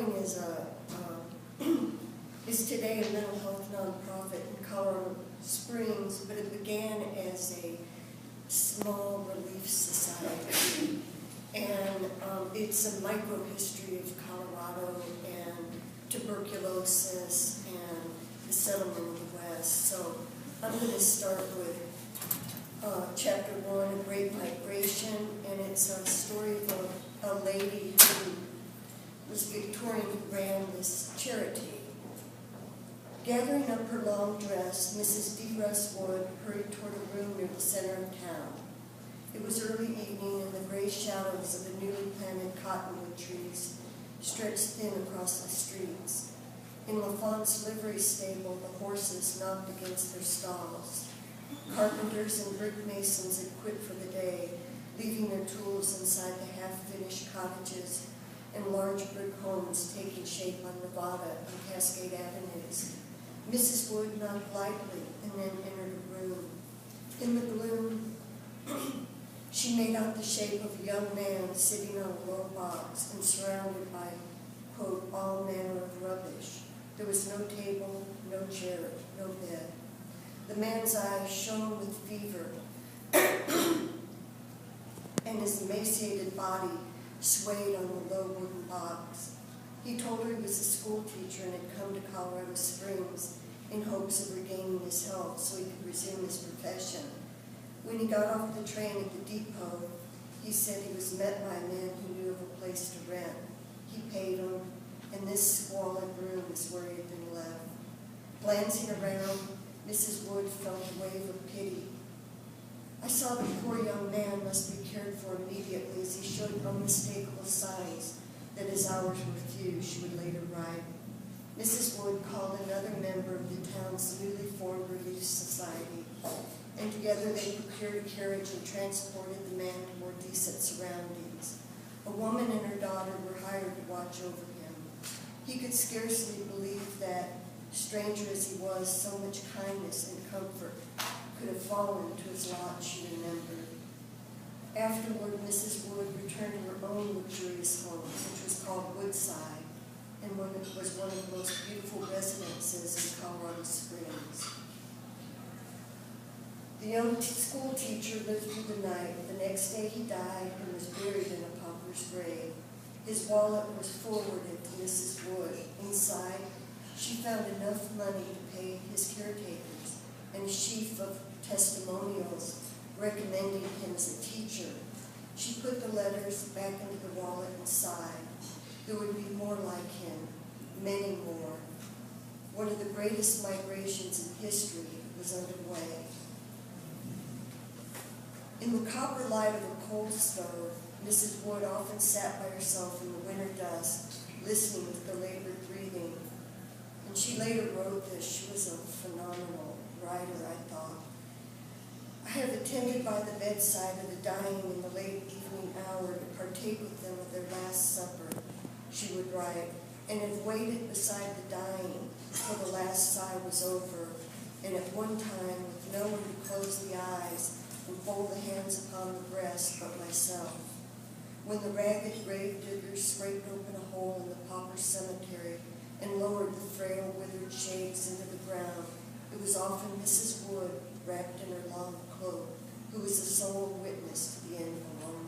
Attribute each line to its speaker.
Speaker 1: Growing is today a mental health nonprofit in Colorado Springs, but it began as a small relief society. And it's a micro-history of Colorado and tuberculosis and the settlement of the West. So I'm going to start with chapter 1, A Great Migration, and it's a story of a lady who was Victorian who ran this charity. Gathering up her long dress, Mrs. D. Russ Wood hurried toward a room near the center of town. It was early evening, and the gray shadows of the newly planted cottonwood trees stretched thin across the streets. In LaFont's livery stable, the horses knocked against their stalls. Carpenters and brick masons had quit for the day, leaving their tools inside the half-finished cottages and large brick homes taking shape on Nevada and Cascade Avenues. Mrs. Wood knocked lightly and then entered a room. In the gloom, she made out the shape of a young man sitting on a low box and surrounded by, quote, all manner of rubbish. There was no table, no chair, no bed. The man's eyes shone with fever, and his emaciated body swayed on the low wooden box. He told her he was a school teacher and had come to Colorado Springs in hopes of regaining his health so he could resume his profession. When he got off the train at the depot, he said he was met by a man who knew of a place to rent. He paid him, and this squalid room is where he had been left. Glancing around, Mrs. Wood felt a wave of pity. I saw the poor young man must be cared for immediately as he showed unmistakable signs that his hours were few, she would later write. Mrs. Wood called another member of the town's newly formed relief society, and together they procured a carriage and transported the man to more decent surroundings. A woman and her daughter were hired to watch over him. He could scarcely believe that, stranger as he was, so much kindness and comfort could have fallen to his lot, she remembered. Afterward, Mrs. Wood returned to her own luxurious home, which was called Woodside, and was one of the most beautiful residences in Colorado Springs. The young school teacher lived through the night. The next day he died and was buried in a pauper's grave. His wallet was forwarded to Mrs. Wood. Inside, she found enough money to pay his caretakers and a sheaf of testimonials recommending him as a teacher. She put the letters back into the wallet and sighed. There would be more like him, many more. One of the greatest migrations in history was underway. In the copper light of a coal stove, Mrs. Wood often sat by herself in the winter dusk, listening to the labored breathing. And she later wrote this. She was a phenomenal writer, I thought. I have attended by the bedside of the dying in the late evening hour to partake with them of their last supper, she would write, and have waited beside the dying till the last sigh was over, and at one time with no one to close the eyes and fold the hands upon the breast but myself. When the ragged grave diggers scraped open a hole in the pauper cemetery and lowered the frail, withered shades into the ground, it was often Mrs. Wood, wrapped in her long cloak, who was the sole witness to the end of a long